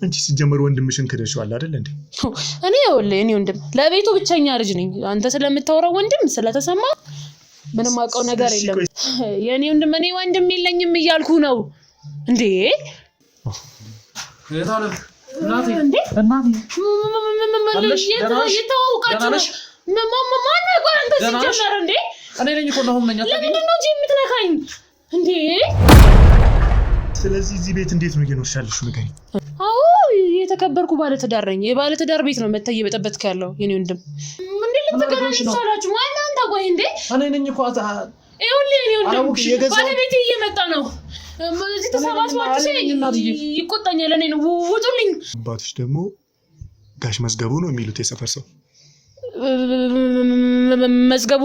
አንቺ ሲጀመር ወንድምሽን ከደሽዋል አይደል እንዴ? እኔ ይኸውልህ እኔ ወንድም ለቤቱ ብቸኛ ልጅ ነኝ። አንተ ስለምታወራው ወንድም ስለተሰማ ምንም አውቀው ነገር የለም። የኔ ወንድም እኔ ወንድም የለኝም እያልኩ ነው እንዴ? የታለ እናቴ አለሽ የተዋወቃችሁ ማን ነው ቆይ አንተ ሲጀመር እንዴ? እኔ ነኝ እኮ ነው ነኝ ለምንድን ነው እዚህ የምትነካኝ እንዴ? ስለዚህ እዚህ ቤት እንዴት ነው እየኖርሻለሽ ንገሪኝ። አዎ የተከበርኩ ባለ ትዳር ነኝ። የባለ ትዳር ቤት ነው መተየ በጠበጥክ ያለው የኔ ወንድም። ምን ልትገናኙ ይቻላችሁ? ማን አንተ ቆይ እንዴ? እኔ ነኝ እኮ ይኸውልህ የኔ ወንድም ባለቤቴ እየመጣ ነው። እዚህ ተሰባስባችሁ ይቆጣኛል። እኔ ነው ውጡልኝ። አባትሽ ደግሞ ጋሽ መዝገቡ ነው የሚሉት የሰፈር ሰው። መዝገቡ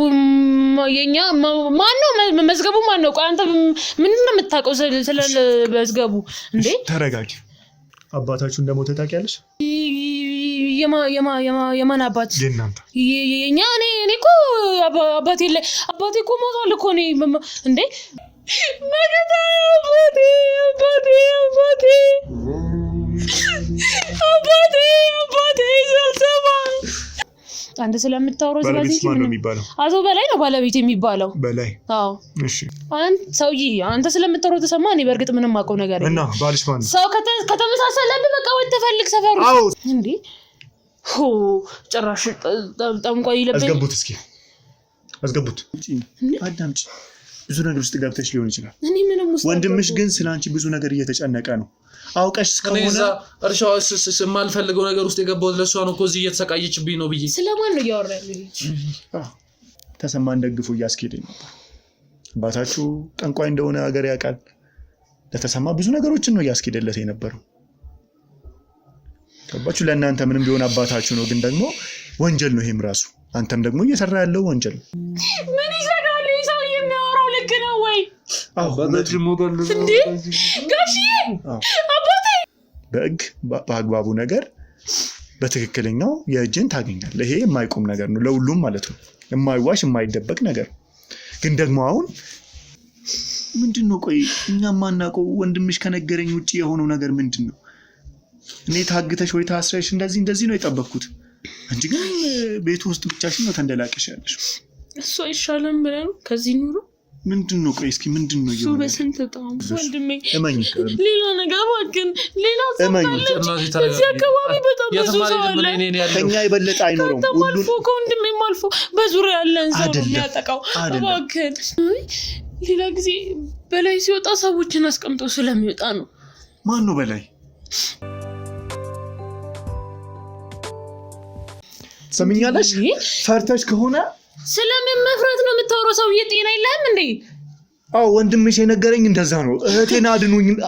የኛ ማን ነው? መዝገቡ ማን ነው? ቆይ አንተ ምንድን ነው የምታውቀው ስለ መዝገቡ እንዴ? ተረጋጊ። አባታችሁ እንደሞተ ታውቂያለሽ? የማን አባት? የእናንተ። የኛ እኔ እኮ አባቴ እኮ ሞቷል እኮ እኔ እንዴ መገታ አባቴ ዘልሰማ አንተ ስለምታወራው ስለዚህ ማን ነው የሚባለው? አቶ በላይ ነው ባለቤት የሚባለው። በላይ? አዎ። እሺ አንተ ስለምታወራው ተሰማ። እኔ በርግጥ ምንም አውቀው ነገር የለም። እና ባልሽ ማን ነው? ሰው ከተመሳሰለብህ በቃ ወጥተህ ፈልግ ሰፈሩ። አዎ እንዴ ጭራሽ ጠንቋይ ይለብኝ። አስገቡት። አዳምጪ። ብዙ ነገር ውስጥ ገብተሽ ሊሆን ይችላል። እኔ ምንም ውስጥ ወንድምሽ ግን ስላንቺ ብዙ ነገር እየተጨነቀ ነው። አውቀሽ ከሆነ እርሻው የማልፈልገው ነገር ውስጥ የገባሁት ለሷ ነው እኮ እዚህ እየተሰቃየችብኝ ነው ብዬ። ስለማን ነው ያወራልኝ? ተሰማን ደግፎ እያስኬደኝ ነበር። አባታችሁ ጠንቋይ እንደሆነ ሀገር ያውቃል። ለተሰማ ብዙ ነገሮችን ነው እያስኬደለት የነበረው። ገባችሁ? ለእናንተ ምንም ቢሆን አባታችሁ ነው፣ ግን ደግሞ ወንጀል ነው ይሄም ራሱ። አንተም ደግሞ እየሰራ ያለው ወንጀል ነው። ምን ይሰራል ሰው የሚያወራው? ልክ ነው ወይ? በዚህ ሞዴል እንዴ ጋሺ አባቴ በሕግ በአግባቡ ነገር በትክክለኛው የእጅን ታገኛለህ። ይሄ የማይቆም ነገር ነው ለሁሉም ማለት ነው። የማይዋሽ የማይደበቅ ነገር ግን ደግሞ አሁን ምንድነው? ቆይ እኛ ማናውቀው ወንድምሽ ከነገረኝ ውጪ የሆነው ነገር ምንድነው? እኔ ታግተሽ ወይ ታስረሽ እንደዚህ ነው የጠበቅኩት። አንቺ ግን ቤት ውስጥ ብቻሽን ነው ተንደላቀሽ ያለሽ። እሱ አይሻለም ብለን ከዚህ ኑሮ ምንድነው? ቆይ እስኪ ምንድነው እሱ በስንት ጣም ወንድሜ እመኝ ሌላ ነገር ባክን ሌላ እዚህ አካባቢ በጣም ብዙ ሰው አለ። ከኛ የበለጠ አይኖርም። ሁሉ ከወንድሜም አልፎ በዙሪያ ያለን ሰው ነው የሚያጠቃው። ባክን ሌላ ጊዜ በላይ ሲወጣ ሰዎችን አስቀምጦ ስለሚወጣ ነው። ማን ነው በላይ? ሰምኛለሽ? ፈርተሽ ከሆነ ስለምን መፍራት ነው የምታወራው? ሰውዬ ጤና የለህም እንዴ? አዎ ወንድምሽ የነገረኝ እንደዛ ነው። እህቴን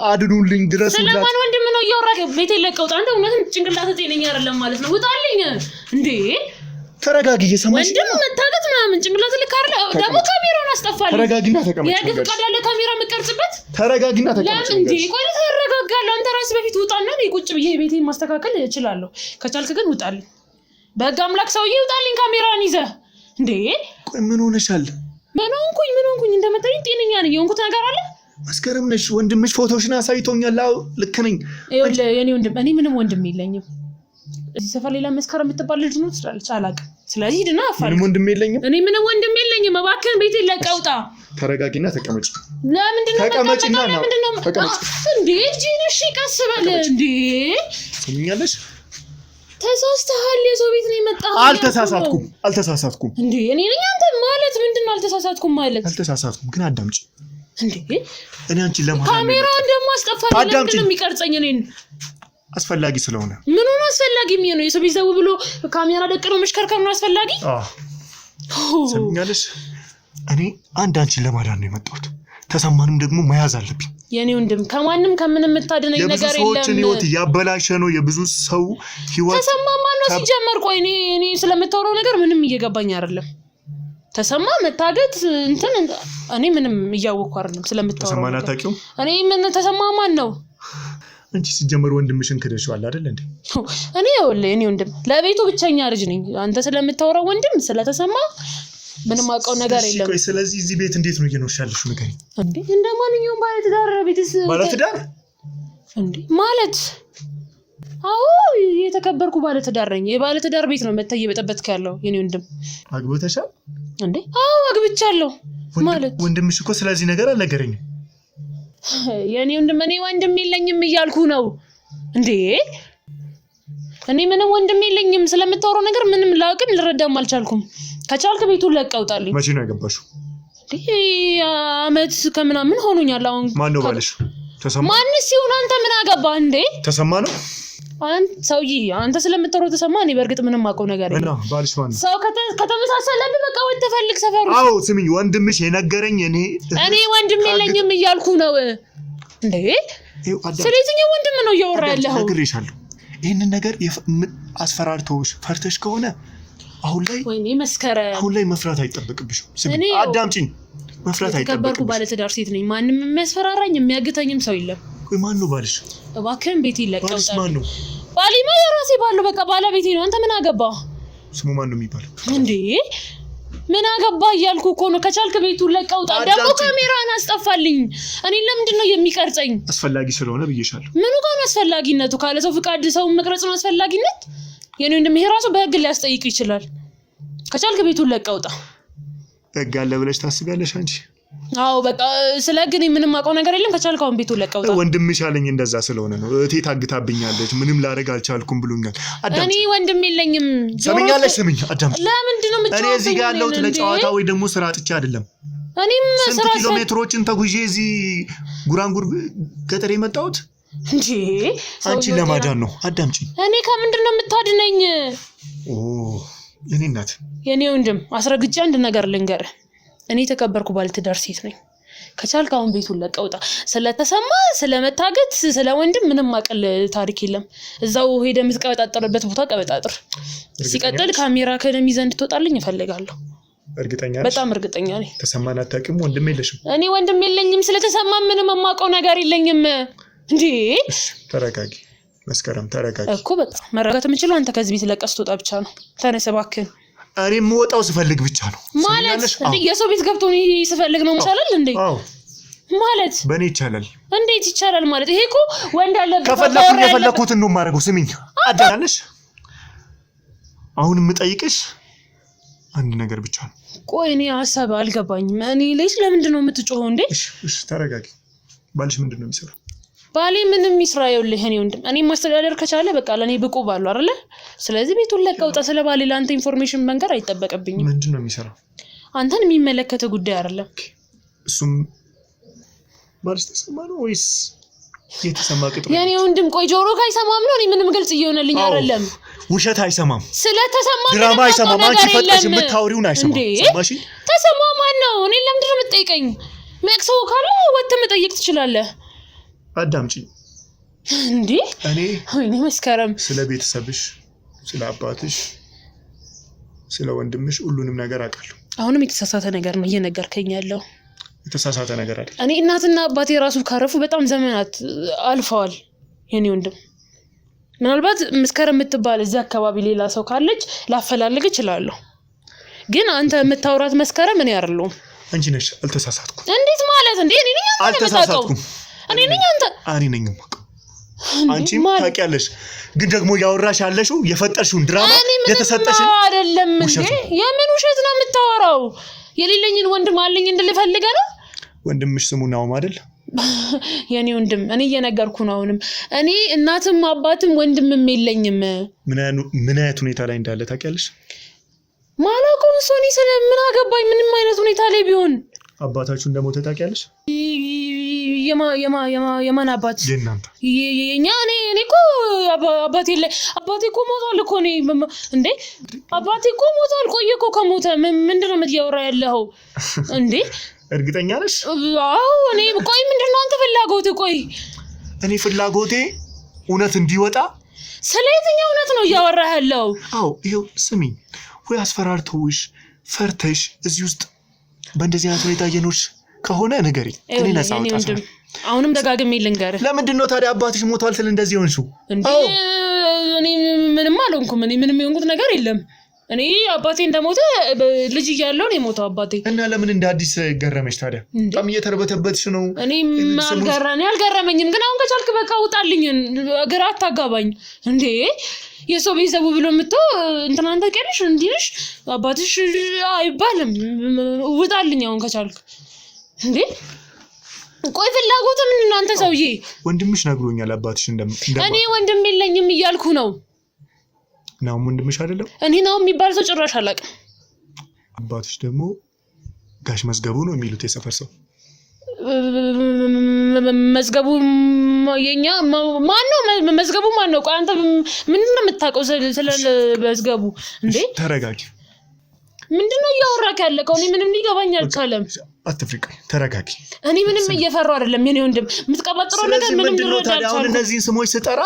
አድኑልኝ ድረሱላት። ስለማን ወንድም ነው እያወራህ? ቤቴን ለቀህ ውጣ። አንተ እውነትም ጭንቅላት ጤነኛ አይደለም ማለት ነው። ውጣልኝ እንዴ! ተረጋጊ። እየሰማሽ ወንድም መታገት ምናምን ጭንቅላት ልክ አይደለ? ደግሞ ካሜራውን አስጠፋልኝ። ተረጋጊና ተቀመጭ። የግፍ ቀዳለ ካሜራ የምትቀርጽበት። ተረጋጊና ተቀመጭ። እንዴ ቆይ ተረጋጋለሁ። አንተ ራስህ በፊት ውጣና እኔ ቁጭ ብዬ ቤቴን ማስተካከል እችላለሁ። ከቻልክ ግን ውጣልኝ። በሕግ አምላክ ሰውዬ ውጣልኝ ካሜራውን ይዘህ እንዴ! ቆይ ምን ሆነሻል? ምን ሆንኩኝ? እንደመጣኝ ጤነኛ ነኝ። የሆንኩት ነገር አለ? መስከረም ነሽ። ወንድምሽ ፎቶሽን አሳይቶኛል። አዎ ልክ ነኝ። ይኸውልህ የኔ ወንድም እኔ ምንም ወንድም የለኝም። እዚህ ሰፈር ሌላ መስከረም የምትባል ልጅ ነው ትላለች አላውቅም። ስለዚህ ሂድና አፋልግ። ምንም ወንድም የለኝም። እኔ ምንም ወንድም የለኝም። እባክህን ቤቴን ለቀህ ውጣ። ተረጋጊና ተቀመጭ። ለምንድን ነው ተቀመጭና ተቀመጭ እንዴ? እሺ ቀስ በል እንዴ! ሰምኛለሽ? ተሳስተሃል። የሰው ቤት ነው የመጣው። አልተሳሳትኩም እንዴ! እኔ ነኝ አንተ ማለት ምንድነው? አልተሳሳትኩም ማለት አልተሳሳትኩም። ግን አዳምጪ እንዴ! እኔ አንቺን ለማለት ካሜራውን ደግሞ አስጠፋልኝ። ለምንድን ነው የሚቀርጸኝ? እኔን አስፈላጊ ስለሆነ። ምን ሆነ አስፈላጊ የሚሆነው? የሰው ቤት ዘው ብሎ ካሜራ ደቅኖ መሽከርከር ነው አስፈላጊ? ሰምኛለሽ? እኔ አንቺን ለማዳን ነው የመጣሁት። ተሰማንም ደግሞ መያዝ አለብኝ። የኔ ወንድም ከማንም ከምንም የምታድነኝ ነገር የለም። የብዙ ሰዎችን ህይወት ያበላሸ ነው። የብዙ ሰው ህይወት ተሰማማ ነው ሲጀመር። ቆይ እኔ ስለምታወራው ነገር ምንም እየገባኝ አይደለም። ተሰማ መታገት እኔ ምንም እያወቅኩ አይደለም ስለምታወራው። ተሰማና ታውቂው? እኔ ምን ተሰማ ማን ነው? አንቺ ሲጀመር ወንድምሽን ከደሽዋል አይደል እንዴ? እኔ ይኸውልህ እኔ ወንድም ለቤቱ ብቸኛ ልጅ ነኝ። አንተ ስለምታወራው ወንድም ስለተሰማ ምንም አውቀው ነገር የለም። ቆይ ስለዚህ እዚህ ቤት እንዴት ነው እየኖርሻለሽ? ንገሪኝ። እንዴ እንደማንኛውም ባለትዳር ቤትስ ባለትዳር እንዴ ማለት አዎ የተከበርኩ ባለ ትዳር ነኝ። የባለ ትዳር ቤት ነው መተህ እየበጠበጥክ ያለው የኔ ወንድም። አግብተሻል እንዴ? አዎ አግብቻለሁ። ማለት ወንድምሽ እኮ ስለዚህ ነገር አልነገረኝም። የኔ ወንድም እኔ ወንድም የለኝም እያልኩ ነው እንዴ? እኔ ምንም ወንድም የለኝም። ስለምታወራው ነገር ምንም ላውቅም ልረዳም አልቻልኩም። ከቻልክ ቤቱን ለቀህ ውጣልኝ። መቼ ነው ያገባሽው? አመት ከምናምን ሆኖኛል። አሁን ማን ነው ባልሽ? ተሰማ? ማንስ ይሁን አንተ ምን አገባህ እንዴ? ተሰማ ነው አንተ ሰውዬ። አንተ ስለምታወራው ተሰማ እኔ በእርግጥ ምንም አውቀው ነገር የለም። እና ባልሽ ማን ነው? ሰው ከተመሳሰለብህ በቃ ወጥተህ ፈልግ ሰፈሩ። አዎ ስሚኝ፣ ወንድምሽ የነገረኝ እኔ ወንድም የለኝም እያልኩ ነው እንዴ? ስለዚህ ወንድም ነው እያወራ ያለው። ነግሬሻለሁ። ይሄንን ነገር አስፈራርተውሽ ፈርተሽ ከሆነ አሁን ላይ መፍራት አይጠበቅብሽም። ስሚ አዳምጪኝ፣ መፍራት አይጠበቅብሽም። የተከበርኩ ባለ ትዳር ሴት ነኝ። ማንም የሚያስፈራራኝ የሚያግተኝም ሰው የለም። ቆይ ማን ነው ባልሽ? እባክህን ቤት ይለቀውጣል። ባልሽ ማን ነው? ባሌማ የራሴ ባለው በቃ ባለቤቴ ነው። አንተ ምን አገባህ? ስሙ ማን ነው የሚባለው እንዴ? ምን አገባህ እያልኩ እኮ ነው። ከቻልክ ቤቱን ለቀውጣ። ደግሞ ካሜራን አስጠፋልኝ። እኔ ለምንድን ነው የሚቀርጸኝ? አስፈላጊ ስለሆነ ብዬሻለሁ። ምኑ ጋር ነው አስፈላጊነቱ? ካለ ሰው ፍቃድ ሰው መቅረጽ ነው አስፈላጊነት? የኔ ወንድም ይሄ ራሱ በህግ ሊያስጠይቅ ይችላል። ከቻልክ ቤቱን ለቀውጣ። ህግ አለ ብለሽ ታስቢያለሽ አንቺ? አዎ በቃ ስለ ህግ እኔ ምንም አውቀው ነገር የለም። ከቻልክ አሁን ቤቱን ለቀውጣ። ወንድምሽ ያለኝ እንደዛ ስለሆነ ነው። እህቴ ታግታብኛለች፣ ምንም ላደርግ አልቻልኩም ብሎኛል። እኔ ወንድም የለኝም። ሰምኛለሽ? ስምኝ አዳምጪ። ለምንድን ነው የምትጫወተው? እኔ እዚህ ጋር ያለሁት ለጨዋታ ወይ ደግሞ ስራ አጥቼ አይደለም። እኔም ስንት ኪሎሜትሮችን ተጉዤ እዚህ ጉራንጉር ገጠር የመጣሁት እንጂ አንቺን ለማዳን ነው። አዳምጪ። እኔ ከምንድን ነው የምታድነኝ? የኔ እናት፣ የኔ ወንድም አስረግጬ አንድ ነገር ልንገርህ። እኔ የተከበርኩ ባለትዳር ሴት ነኝ። ከቻልክ አሁን ቤቱን ለቀውጣ። ስለተሰማ ስለመታገት ስለ ወንድም ምንም አቀል ታሪክ የለም። እዛው ሄደ የምትቀበጣጠርበት ቦታ ቀበጣጥር። ሲቀጥል ካሜራ ከደም ይዘህ እንድትወጣልኝ እፈልጋለሁ። እርግጠኛ ነሽ? በጣም እርግጠኛ ነኝ። ተሰማን አታውቂም? ወንድም የለሽም? እኔ ወንድም የለኝም። ስለተሰማ ምንም የማውቀው ነገር የለኝም። እንዴ ተረጋጊ መስከረም፣ ተረጋጊ እኮ። በቃ መረጋጋት የምችለው አንተ ከዚህ ቤት ለቀህ ስትወጣ ብቻ ነው። ተነስ እባክህን። እኔ የምወጣው ስፈልግ ብቻ ነው ማለት እንዴ? የሰው ቤት ገብቶ እኔ ስፈልግ ነው ይቻላል እንዴ? አዎ ማለት በእኔ ይቻላል። እንዴት ይቻላል ማለት? ይሄ እኮ ወንድ አለበት። ከፈለኩኝ የፈለኩትን ነው የማደርገው። ስሚኝ አዳነሽ፣ አሁን የምጠይቅሽ አንድ ነገር ብቻ ነው። ቆይ እኔ ሀሳብ አልገባኝም። እኔ ልጅ ለምንድን ነው የምትጮኸው እንዴ? እሺ ተረጋጊ። ባልሽ ምንድን ነው የሚሰራው? ባሌ ምንም ይስራ። ይኸውልህ እኔ ወንድም እኔ ማስተዳደር ከቻለ በቃ ለኔ ብቁ ባለው አይደለ? ስለዚህ ቤቱን ለቀውጣ። ስለ ባሌ ለአንተ ኢንፎርሜሽን መንገር አይጠበቅብኝም። ምንድን ነው የሚሰራው? አንተን የሚመለከተ ጉዳይ አይደለም። እሱም ባልሽ ተሰማ ነው ወይስ የተሰማ ቅጥር? የኔ ወንድም ቆይ ጆሮ አይሰማም ነው? እኔ ምንም ግልጽ እየሆነልኝ አይደለም። ውሸት አይሰማም፣ ስለተሰማ ድራማ አይሰማም። አንቺ ፈጥረሽ የምታወሪውን አይሰማም። ሰማሽ? ተሰማ ማን ነው? እኔ ለምንድን ነው የምትጠይቀኝ? መቅሰው ካለ ወጥተህ መጠየቅ ትችላለህ። አዳምጪ እንዴ። እኔ መስከረም ስለ ቤተሰብሽ፣ ስለ አባትሽ፣ ስለ ወንድምሽ ሁሉንም ነገር አውቃለሁ። አሁንም የተሳሳተ ነገር ነው እየነገርከኝ ያለው። የተሳሳተ ነገር አይደል? እኔ እናትና አባቴ ራሱ ካረፉ በጣም ዘመናት አልፈዋል። የኔ ወንድም ምናልባት መስከረም የምትባል እዚህ አካባቢ ሌላ ሰው ካለች ላፈላልግ እችላለሁ። ግን አንተ የምታወራት መስከረም እኔ አይደለሁም። አንቺ ነሽ። አልተሳሳትኩም። እንዴት ማለት እንዴ? እኔ ነኝ። አልተሳሳትኩም። እኔ ነኝ። እኔ ነኝ የማውቀው። አንቺም ታውቂያለሽ። ግን ደግሞ ያወራሽ ያለሽው የፈጠርሽውን ድራማ የተሰጠሽን አይደለም እንዴ? የምን ውሸት ነው የምታወራው? የሌለኝን ወንድም አለኝ እንድልፈልገ ነው? ወንድምሽ ስሙ ናውም አይደል? የኔ ወንድም እኔ እየነገርኩ ነው። አሁንም እኔ እናትም አባትም ወንድምም የለኝም። ምን አይነት ሁኔታ ላይ እንዳለ ታውቂያለሽ? ማላውቀው ሰው እኔ ስለምን አገባኝ? ምንም አይነት ሁኔታ ላይ ቢሆን። አባታችሁ እንደሞተ ታውቂያለሽ? የማን አባት? የእናንተ። የኛ እኔ እኮ አባቴ እኮ ሞቷል እኮ። እኔ እንዴ አባቴ እኮ ሞቷል። ቆየ እኮ ከሞተ ምንድን ነው የምትያወራ ያለኸው እንዴ? እርግጠኛ ነሽ? አዎ። እኔ ቆይ ምንድን ነው አንተ ፍላጎት? ቆይ እኔ ፍላጎቴ እውነት እንዲወጣ። ስለ የትኛው እውነት ነው እያወራህ ያለው? አዎ ይኸው ስሚኝ። ወይ አስፈራርተውሽ ፈርተሽ እዚህ ውስጥ በእንደዚህ አይነት ሁኔታ እየኖርሽ ከሆነ ንገሪኝ። እኔ ነፃ አውጣለሁ። አሁንም ደጋግሜ ልንገርህ። ለምንድን ነው ታዲያ አባትሽ ሞቷል ስል እንደዚህ ሆንሽው? እኔ ምንም አልሆንኩም። እኔ ምንም የሆንኩት ነገር የለም። እኔ አባቴ እንደሞተ ልጅ እያለሁ ነው የሞተው አባቴ። እና ለምን እንደ አዲስ ገረመሽ ታዲያ? በጣም እየተርበተበትሽ ነው። እኔ አልገረመኝም፣ ግን አሁን ከቻልክ በቃ ውጣልኝ፣ ግራ አታጋባኝ እንዴ። የሰው ቤተሰቡ ብሎ የምትው እንትና አንተ ቀርሽ እንዲልሽ አባትሽ አይባልም። ውጣልኝ አሁን ከቻልክ እንዴ። ቆይ ፍላጎት ምንድን ነው አንተ ሰውዬ? ወንድምሽ ነግሮኛል አባትሽ እኔ ወንድም የለኝም እያልኩ ነው። ነው ወንድምሽ አይደለም? እኔ ነው የሚባል ሰው ጭራሽ አላውቅም። አባትሽ ደግሞ ጋሽ መዝገቡ ነው የሚሉት የሰፈር ሰው። መዝገቡ የኛ ማን ነው? መዝገቡ ማን ነው? ቆይ አንተ ምንድን ነው የምታውቀው ስለ መዝገቡ እንዴ? ተረጋጊ። ምንድነው እያወራክ ያለከው? እኔ ምንም ሊገባኝ አልቻለም። አትፍሪቅ፣ ተረጋጊ። እኔ ምንም እየፈራሁ አይደለም የኔ ወንድም። የምትቀባጥረው ነገር ምንም ልረዳ አልቻልኩም። አሁን እነዚህን ስሞች ስጠራ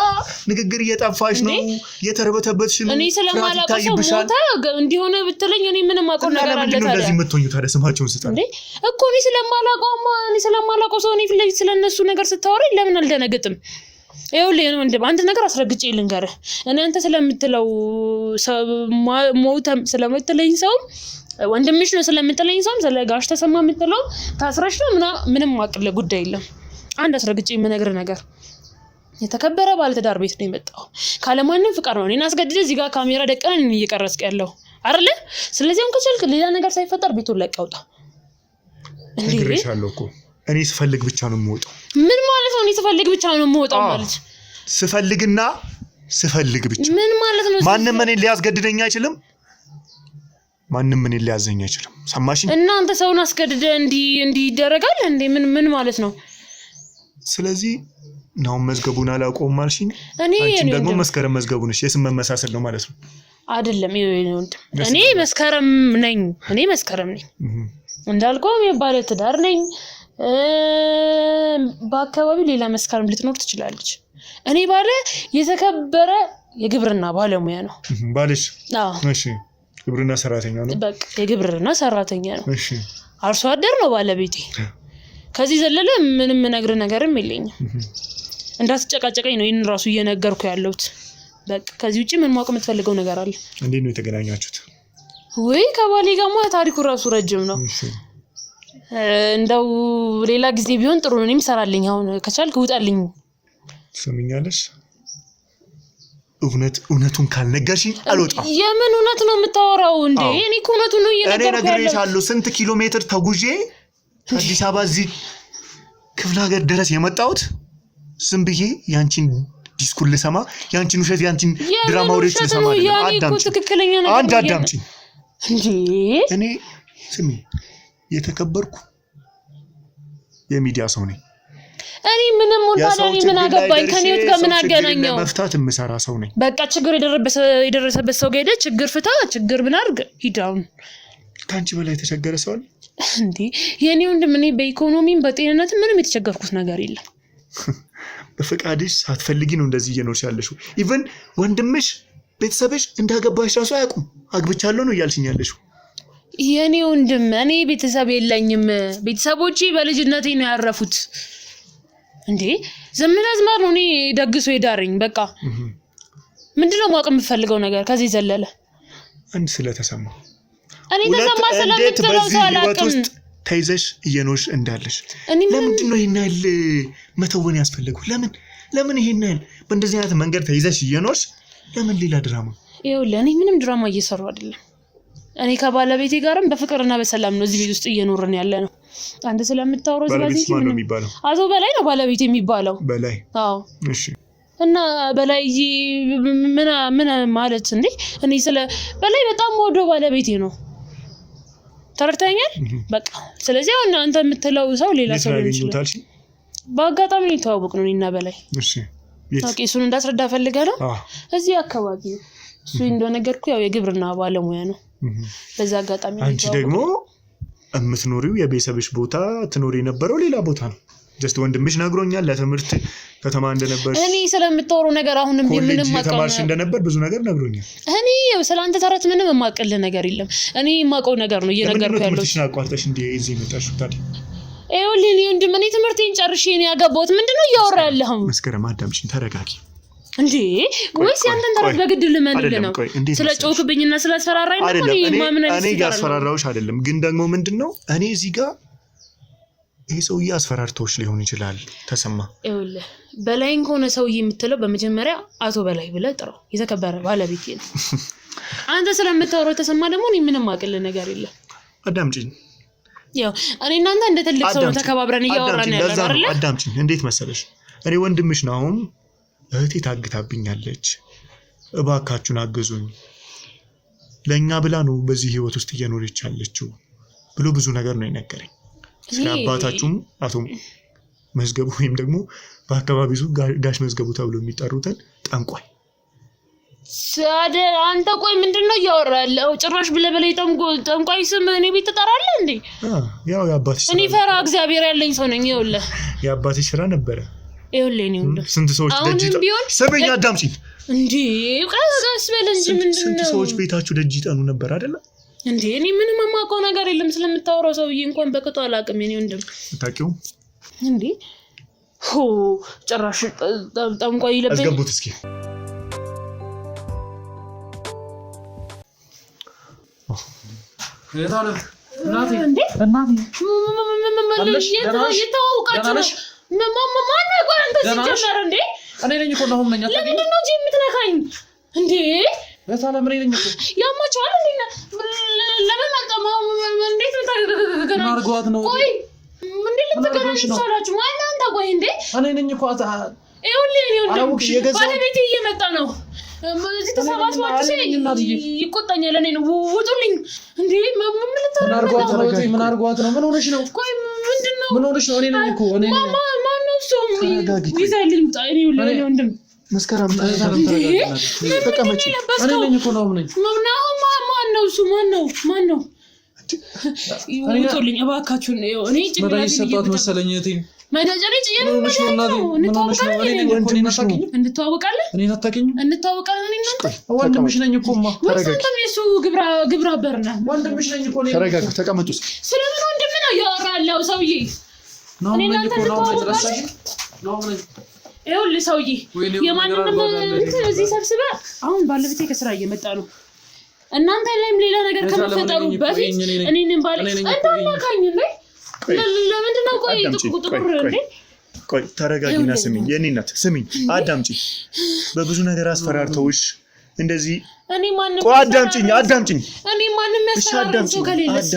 ንግግር እየጠፋሽ ነው፣ እየተርበተበትሽ ነው። እኔ ስለማላውቀው ሰው ሞተ እንዲሆነ ብትለኝ እኔ ምንም አውቀው ነገር አለ ታዲያ? እንደዚህ የምትሆኙ ታዲያ ስማቸውን ስጠራ እንዴ እኮ እኔ ስለማላውቀው ሰው እኔ ፊት ለፊት ስለነሱ ነገር ስታወራኝ ለምን አልደነግጥም? ይኸውልህ ወንድም አንድ ነገር አስረግጬ ልንገርህ። እኔ አንተ ስለምትለው ሞተም ስለምትለኝ ሰው ወንድምሽ ነው ስለምትለኝ ሰው ስለ ጋሽ ተሰማ የምትለው ታስረሽ ነው ምንም አቅለ ጉዳይ የለም። አንድ አስረግጬ የምነግርህ ነገር የተከበረ ባለትዳር ቤት ነው የመጣው። ካለማንም ፍቃድ ነው እኔን አስገድደህ እዚህ ጋር ካሜራ ደቀነን እየቀረጽክ ያለው አይደለ? ስለዚህ አሁን ከቻልክ ሌላ ነገር ሳይፈጠር ቤቱን ለቀህ ውጣ። ነግሬሻለሁ እኮ እኔ ስፈልግ ብቻ ነው የምወጣው። ምን ማለት ነው? እኔ ስፈልግ ብቻ ነው የምወጣው ማለት? ስፈልግ ብቻ ምን ማለት ነው? ማንም እኔን ሊያስገድደኝ አይችልም። ማንም እኔን ሊያዘኝ አይችልም። ሰማሽኝ? እናንተ ሰውን አስገድደህ እንዲህ ይደረጋል እንዴ? ምን ማለት ነው? ስለዚህ ነው መዝገቡን አላውቀውም ማልሽኝ። አንቺ ደግሞ መስከረም መዝገቡ ነሽ። የስም መመሳሰል ነው ማለት ነው አይደለም? እኔ መስከረም ነኝ። እንዳልከው የባለ ትዳር ነኝ። በአካባቢው ሌላ መስከረም ልትኖር ትችላለች። እኔ ባለ የተከበረ የግብርና ባለሙያ ነው ባልሽ? አዎ። እሺ ግብርና ሰራተኛ ነው። በቃ የግብርና ሰራተኛ ነው። እሺ አርሶ አደር ነው ባለቤቴ። ከዚህ ዘለለ ምንም ነገር ነገርም የለኝም። እንዳትጨቃጨቀኝ ነው ይሄን ራሱ እየነገርኩ ያለሁት። በቃ ከዚህ ውጪ ምን ማወቅ የምትፈልገው ነገር አለ? እንዴት ነው የተገናኛችሁት? ወይ ከባሌ ጋር ታሪኩ ራሱ ረጅም ነው። እንደው ሌላ ጊዜ ቢሆን ጥሩ ነው። እኔም ሰራልኝ። አሁን ከቻልክ ውጣልኝ። ሰምኛለሽ? እውነቱን ካልነገርሽኝ አልወጣም። የምን እውነት ነው የምታወራው እንዴ? እኔ እኮ እውነቱን ነው እየነገርኩ ያለሁት። እኔ ነግሬሻለሁ። ስንት ኪሎ ሜትር ተጉዤ አዲስ አበባ እዚህ ክፍለ ሀገር ድረስ የመጣሁት ዝም ብዬ ያንቺን ዲስኩር ልሰማ፣ ያንቺን ውሸት፣ ያንቺን ድራማ ወሬ ልሰማ አይደለም። አዳምጪኝ እንዴ። እኔ ስሚ የተከበርኩ የሚዲያ ሰው ነኝ። እኔ ምንም ወንታዳኒ ምን አገባኝ? ከኔት ጋር ምን አገናኘው? መፍታት የምሰራ ሰው ነኝ። በቃ ችግር የደረሰበት ሰው ጋር ችግር ፍታ፣ ችግር ምን አድርግ ሂዳውን። ካንቺ በላይ የተቸገረ ሰው አለ እንዴ? የኔ ወንድም እኔ በኢኮኖሚም በጤንነትም ምንም የተቸገርኩት ነገር የለም። በፈቃድሽ ሳትፈልጊ ነው እንደዚህ እየኖርሽ ያለሽው። ኢቭን ወንድምሽ ቤተሰብሽ እንዳገባሽ ራሱ አያውቁም። አግብቻለሁ ነው እያልሽኝ ያለሽው። የኔ ወንድም እኔ ቤተሰብ የለኝም። ቤተሰቦቼ በልጅነቴ ነው ያረፉት። እንዴ ዘመን አዝማር ነው እኔ ደግሶ ይዳረኝ። በቃ ምንድነው ማወቅ የምፈልገው ነገር ከዚህ ዘለለ? አንድ ስለተሰማ እኔ ተሰማ ስለምትለው ሳላቅም ተይዘሽ እየኖርሽ እንዳለሽ ለምንድነው ይሄን ያህል መተወን ያስፈልገው? ለምን ይሄን ያህል በእንደዚህ አይነት መንገድ ተይዘሽ እየኖርሽ ለምን ሌላ ድራማ? ይኸውልህ እኔ ምንም ድራማ እየሰራሁ አይደለም። እኔ ከባለቤቴ ጋርም በፍቅርና በሰላም ነው እዚህ ቤት ውስጥ እየኖርን ያለ ነው። አንተ ስለምታወራው ስለዚህ ምንም የሚባለው አቶ በላይ ነው ባለቤቴ የሚባለው። በላይ? አዎ። እሺ። እና በላይ ምን ማለት እንዴ? እኔ ስለ በላይ በጣም ወዶ ባለቤቴ ነው። ተረድተኛል? በቃ ስለዚህ አሁን አንተ የምትለው ሰው ሌላ ሰው ነው ይችላል። በአጋጣሚ ተዋወቅ ነው እኔና በላይ። እሺ። ኦኬ። እሱን እንዳስረዳ ፈልገህ ነው? እዚህ አካባቢ እሱ እንደነገርኩ ያው የግብርና ባለሙያ ነው። በዛ አጋጣሚ አንቺ ደግሞ የምትኖሪው የቤተሰብሽ ቦታ ትኖሪ የነበረው ሌላ ቦታ ነው። ጀስት ወንድምሽ ነግሮኛል ለትምህርት ከተማ እንደነበር። እኔ ስለምታወራው ነገር አሁንም ምንም ተማርሽ እንደነበር ብዙ ነገር ነግሮኛል። እኔ ስላንተ ተረት ምንም የማውቅልህ ነገር የለም። እኔ የማውቀው ነገር ነው እየነገርኩ ያለው። ትምህርትሽን አቋርጠሽ እንደ እዚህ መጣሽው ታዲያ? ይኸውልህ ወንድም እኔ ትምህርቴን ጨርሼ ነው ያገባሁት። ምንድነው እያወራ ያለኸው? መስከረም አዳምጪኝ፣ ተረጋጊ። እንዴ ወይስ ያንተን ተረት በግድ ልመንልህ ነው? ስለ ጮክብኝና ስለ አስፈራራኝ ነው እኔ ጋር አስፈራራውሽ አይደለም። ግን ደግሞ ምንድነው እኔ እዚህ ጋር ይሄ ሰውዬ አስፈራርቶሽ ሊሆን ይችላል ተሰማ። ይኸውልህ በላይን ከሆነ ሰውዬ የምትለው በመጀመሪያ አቶ በላይ ብለህ ጥራው። የተከበረ ባለቤቴ ነው። አንተ ስለምታወራው ተሰማ ደግሞ እኔ ምንም አቅል ነገር የለም። አዳምጪኝ። ያው እኔ እናንተ እንደ ትልቅ ሰው ተከባብረን እያወራን ያለው አይደል? አዳምጪኝ። እንዴት መሰለሽ እኔ ወንድምሽ ነው። አሁን እህቴ ታግታብኛለች፣ እባካችሁን አግዙኝ፣ ለኛ ብላ ነው በዚህ ህይወት ውስጥ እየኖረች ያለችው ብሎ ብዙ ነገር ነው የነገረኝ። ስለ አባታችሁም አቶ መዝገቡ ወይም ደግሞ በአካባቢው ጋሽ መዝገቡ ተብሎ የሚጠሩትን ጠንቋይ ሳደ አንተ ቆይ ምንድነው ያወራለው? ጭራሽ ብለበለይ ጠንቋይ ስም እኔ ቤት ተጠራለህ እንዴ? ያው የአባትሽ እኔ ፈራ እግዚአብሔር ያለኝ ሰው ነኝ። ይኸውልህ የአባትሽ ስራ ነበረ። ይኸውልህ ነው ስንት ሰዎች ደጅ ሰበኛ አዳምጪኝ እንዴ ቀስ በል እንጂ ምንድነው ስንት ሰዎች ቤታችሁ ደጅ ይጠኑ ነበር አይደለ እንዴ? እኔ ምንም የማውቀው ነገር የለም ስለምታወራው ሰውዬ እንኳን በቅጡ አላውቅም። እኔ ወንድም ታውቂው እንዴ ጭራሽ ጠንቋይ ይለበኝ አስገቡት እስኪ የታለ እናቴ እናቴ የተዋወቃችሁ ነው ማን ነው አንተ ሲጀመር እንዴ? እኔ ነኝ እኮ ነው ማንኛ ለምንድን ነው እዚህ የምትነካኝ እንዴ? የታለ ምን ነኝ እኮ ያማችኋል እንዴ? ለምን አጣማ እንዴት ተገናኝ ማርጓት ነው? ቆይ ምን ልትገናኝ ይችላልችሁ? ማን አንተ? ቆይ እንዴ እኔ ነኝ እኮ ይኸውልህ ባለቤቴ እየመጣ ነው። እዚህ ተሰባስባችሁ ይቆጣኛል። እኔ ነው ውጡልኝ እንዴ? ምን ልታረጋት ነው? ምን አርጓት ነው? ምን ሆነሽ ነው? ቆይ ምንድነው? ምን ሆነሽ ነው? እኔ ነኝ እኮ እኔ ነኝ። ማን ነው እሱ? ይዘልኝ ጣይ ነው ይኸውልህ ወንድም መስከረም ተቀመጪ። እኔ ነኝ እኮ ነው ነኝ። ማን ነው እሱ? ማን ነው? ውጡልኝ እባካችሁ ነው። እኔ ጭንቅላቴ ሰጣት መሰለኝ እቴ መደጀሪጭ እንተዋወቃለን። እኔ አታውቂኝም? እንተዋወቃለን። እኔ እናንተ ወንድምሽ ነኝ እኮማ። ተረጋጊ። እሱ ግብረ አበር ነህ። ወንድምሽ ነኝ እኮ ነኝ። ተረጋጊ፣ ተቀመጡ። ስለምን ወንድም ነው ያወራለው ሰውዬ? እኔ እናንተ እንተዋወቃለን። ይኸውልህ ሰውዬ የማንንም እንትን እዚህ ሰብስበህ አሁን ባለቤቴ ከስራ እየመጣ ነው። እናንተ ላይም ሌላ ነገር ከመፈጠሩ በፊት እኔንም ባለ እንዳማካኝ እንዴ ለምንድን ነው? ቆይ ጥቁር እንዴ ቆይ ተረጋጊና ስሚኝ። የኔ እናት ስሚኝ፣ አዳምጪ። በብዙ ነገር አስፈራርተውሽ እንደዚህ እኔ ማንንም ቆይ አዳምጪኝ። እኔ ማንንም ያስፈራራው ሰው ከሌለስ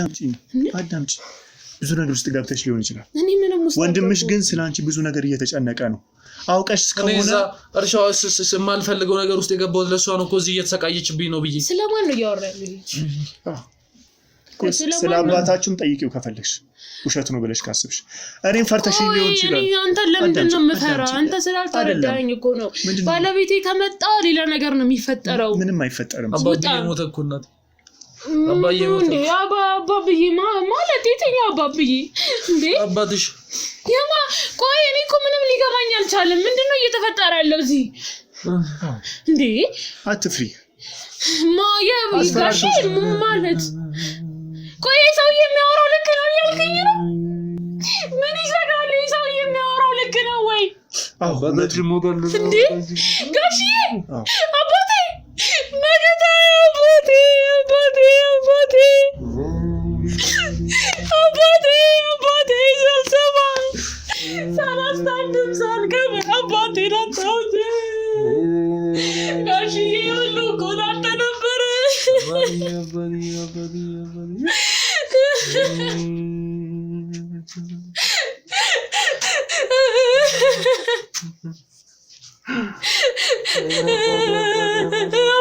አዳምጪኝ። ብዙ ነገር ውስጥ ገብተሽ ሊሆን ይችላል። እኔ ምንም ውስጥ ወንድምሽ ግን ስላንቺ ብዙ ነገር እየተጨነቀ ነው። አውቀሽ ከሆነ እርሻው የማልፈልገው ነገር ውስጥ የገባሁት ለሷ ነው እኮ እዚህ እየተሰቃየችብኝ ነው ብዬ። ስለማን ነው እያወራለሁ? ስለ አባታችሁም ጠይቂው ከፈለግሽ ውሸት ነው ብለሽ ካስብሽ። እኔም ፈርተሽኝ ሊሆን ይችላል። አንተ ለምንድን ነው የምፈራ? አንተ ስላልተረዳኸኝ እኮ ነው። ባለቤቴ ከመጣ ሌላ ነገር ነው የሚፈጠረው። ምንም አይፈጠርም። አባዬ ሞተ እኮ እናቴ። አባዬ ሞተ እንዴ? አባብዬ ማለት የትኛው አባብዬ እንዴ? አባትሽ ቆይ እኔ እኮ ምንም ሊገባኝ አልቻለም። ምንድነው እየተፈጠረ ያለው እዚህ እንዴ? አትፍሪ። ጋሼ ማለት ቆይ ሰውዬ የሚያወራው ልክ ነው እያልከኝ ነው? ምን ይሰጋል? ሰውዬ የሚያወራው ልክ ነው ወይ? አባትሽ ሞቷል እንዴ? ጋሼ አባቴ መገታ አባቴ ሰልሰባ ሳላስታምም ሳልከብር አባቴ ናታውት ጋሼ ሁሉ እኮ ላንተ ነበር።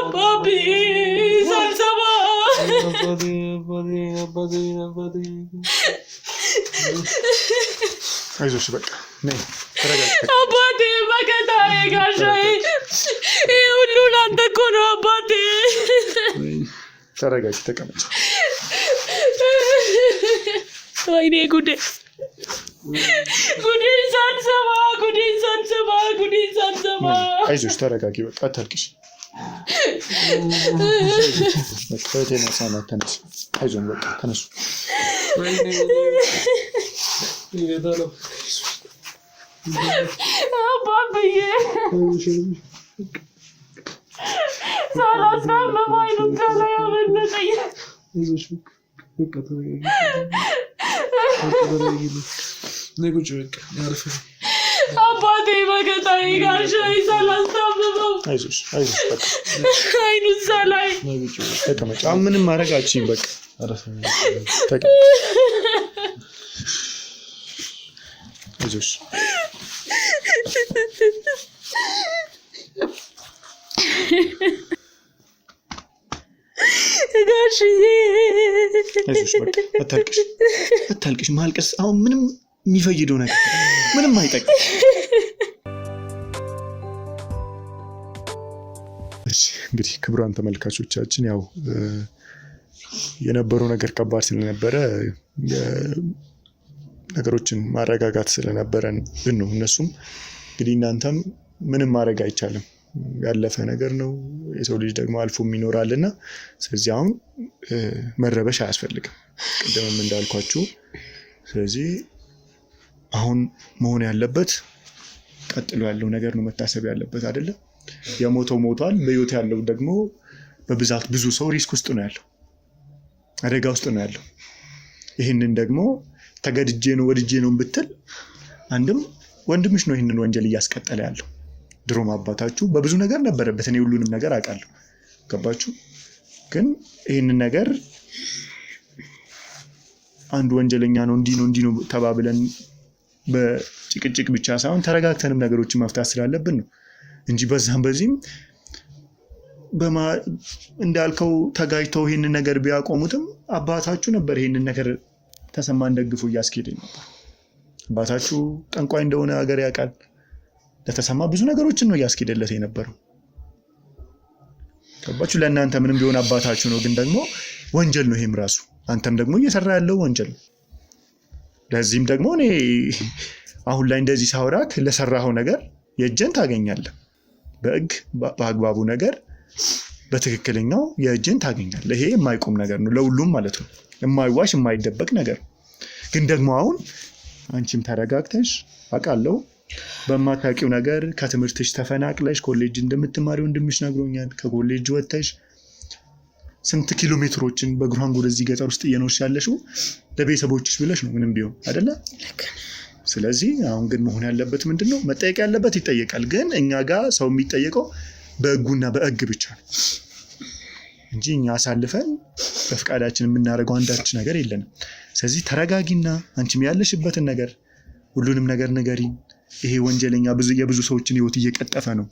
አባቢ ሳልሰማ አይዞሽ በቃ ነይ ተረጋጊ። አባቴ መከታዬ ጋሻዬ ይሄ ሁሉ ላንተ እኮ ነው አባቴ። ተረጋጊ፣ ተቀመጭ። ወይኔ ጉዴን ሳልሰማ አይዞሽ ተረጋጊ፣ በቃ አታልቅሽ። በቃ ተነሱ። አይዞን በቃ ተነሱ። አባብዬ ሳላስታመም አይኑን ከላይ አመለጠኝ። አይዞሽ በቃ ተረጋጊ። ነጉጭ በቃ ያርፍ። አባቴ በገታዬ ጋሻዬ ሳላስታመመው። አይዞሽ በቃ አይኑን ሳላይ ነጉጭ ተቀመጭ። ምንም ማድረግ አልችልም። በቃ አረፈ። ተቀመጭ። አይዞሽ ጋሽዬ አይዞሽ በቃ አታልቅሽ። ማልቀስ አሁን ምንም የሚፈይደው ነገር ምንም አይጠቅም። እንግዲህ ክቡራን ተመልካቾቻችን ያው የነበረው ነገር ከባድ ስለነበረ ነገሮችን ማረጋጋት ስለነበረን ነው። እነሱም እንግዲህ እናንተም ምንም ማድረግ አይቻልም፣ ያለፈ ነገር ነው። የሰው ልጅ ደግሞ አልፎም ይኖራልና ስለዚህ አሁን መረበሽ አያስፈልግም፣ ቅድምም እንዳልኳችሁ። ስለዚህ አሁን መሆን ያለበት ቀጥሎ ያለው ነገር ነው መታሰብ ያለበት አይደለም። የሞተው ሞቷል፣ በህይወት ያለው ደግሞ በብዛት ብዙ ሰው ሪስክ ውስጥ ነው ያለው፣ አደጋ ውስጥ ነው ያለው። ይህንን ደግሞ ተገድጄ ነው ወድጄ ነው ብትል አንድም ወንድምሽ ነው ይህንን ወንጀል እያስቀጠለ ያለው። ድሮም አባታችሁ በብዙ ነገር ነበረበት፣ እኔ ሁሉንም ነገር አውቃለሁ። ገባችሁ? ግን ይህንን ነገር አንዱ ወንጀለኛ ነው እንዲህ ነው ተባብለን በጭቅጭቅ ብቻ ሳይሆን ተረጋግተንም ነገሮችን መፍታት ስላለብን ነው እንጂ በዛም በዚህም እንዳልከው ተጋጅተው ይህንን ነገር ቢያቆሙትም አባታችሁ ነበር ይህንን ነገር ተሰማን ደግፎ እያስኬደኝ ነበር። አባታችሁ ጠንቋይ እንደሆነ ሀገር ያውቃል። ለተሰማ ብዙ ነገሮችን ነው እያስኬደለት የነበረው። ገባችሁ? ለእናንተ ምንም ቢሆን አባታችሁ ነው፣ ግን ደግሞ ወንጀል ነው ይሄም ራሱ። አንተም ደግሞ እየሰራ ያለው ወንጀል ነው። ለዚህም ደግሞ እኔ አሁን ላይ እንደዚህ ሳወራክ ለሰራኸው ነገር የእጅን ታገኛለህ። በአግባቡ ነገር በትክክለኛው የእጅን ታገኛለህ። ይሄ የማይቆም ነገር ነው ለሁሉም ማለት ነው፣ የማይዋሽ የማይደበቅ ነገር። ግን ደግሞ አሁን አንቺም ተረጋግተሽ አውቃለሁ በማታውቂው ነገር ከትምህርትሽ ተፈናቅለሽ ኮሌጅ እንደምትማሪ ወንድምሽ ነግሮኛል። ከኮሌጅ ወጥተሽ ስንት ኪሎ ሜትሮችን በእግሯን ወደዚህ ገጠር ውስጥ እየኖርሽ ያለሽው ለቤተሰቦችሽ ብለሽ ነው ምንም ቢሆን አይደለ? ስለዚህ አሁን ግን መሆን ያለበት ምንድነው? መጠየቅ ያለበት ይጠየቃል። ግን እኛ ጋር ሰው የሚጠየቀው በሕጉና በሕግ ብቻ ነው እንጂ እኛ አሳልፈን በፍቃዳችን የምናደርገው አንዳች ነገር የለንም። ስለዚህ ተረጋጊና አንቺም ያለሽበትን ነገር ሁሉንም ነገር ንገሪኝ። ይሄ ወንጀለኛ የብዙ ሰዎችን ህይወት እየቀጠፈ ነው።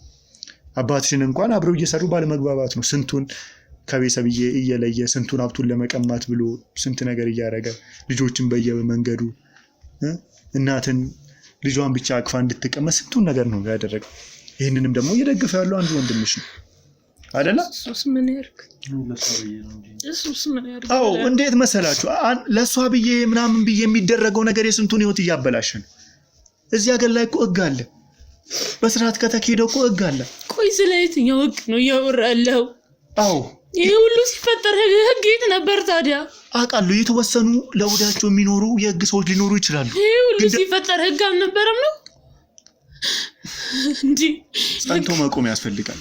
አባትሽን እንኳን አብረው እየሰሩ ባለመግባባት ነው ስንቱን ከቤተሰብ እየለየ ስንቱን ሀብቱን ለመቀማት ብሎ ስንት ነገር እያደረገ ልጆችን በየመንገዱ እናትን ልጇን ብቻ አቅፋ እንድትቀመጥ ስንቱን ነገር ነው ያደረገው። ይህንንም ደግሞ እየደገፈ ያለው አንዱ ወንድምሽ ነው አይደለ? እሱስ ምን ያርክ? አዎ እንዴት መሰላችሁ? ለእሷ ብዬ ምናምን ብዬ የሚደረገው ነገር የስንቱን ህይወት እያበላሸ ነው። እዚህ ሀገር ላይ እኮ ህግ አለ፣ በስርዓት ከተካሄደ እኮ ህግ አለ። ቆይ ስለ የትኛው ህግ ነው እያወራ ያለው? አዎ ይሄ ሁሉ ሲፈጠር ህግ የት ነበር ታዲያ? አውቃለሁ የተወሰኑ ለወዳቸው የሚኖሩ የህግ ሰዎች ሊኖሩ ይችላሉ። ይሄ ሁሉ ሲፈጠር ህግ አልነበረም ነው እንዴ? ጸንቶ መቆም ያስፈልጋል።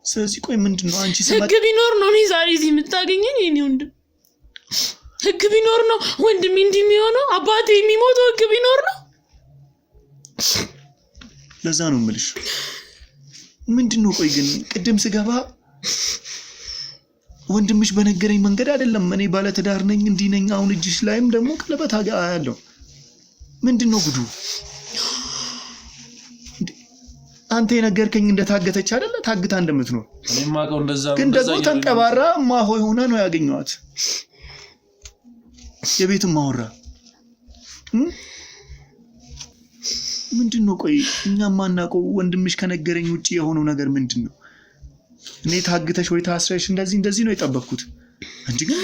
ስለዚህ ቆይ ምንድነው አንቺ ህግ ቢኖር ነው እኔ ዛሬ እዚህ የምታገኘኝ? የኔ ወንድም ህግ ቢኖር ነው ወንድሜ እንዲህ የሚሆነው፣ አባቴ የሚሞተው ህግ ቢኖር ነው። ለዛ ነው የምልሽ። ምንድነው ቆይ ግን ቅድም ስገባ ወንድምሽ በነገረኝ መንገድ አይደለም እኔ ባለ ትዳር ነኝ እንዲህ ነኝ፣ አሁን እጅሽ ላይም ደግሞ ቀለበት አያለው። ምንድነው ጉዱ? አንተ የነገርከኝ እንደታገተች አይደለ? ታግታ እንደምትኖር እኔም ማቀው እንደዛ ነው። ግን ደግሞ ተንቀባራ ማሆይ ሆና ነው ያገኘዋት። የቤትም ማወራ ምንድነው? ቆይ እኛ ማናውቀው ወንድምሽ ከነገረኝ ውጪ የሆነው ነገር ምንድነው? እኔ ታግተሽ ወይ ታስረሽ እንደዚህ ነው የጠበቅኩት። አንቺ ግን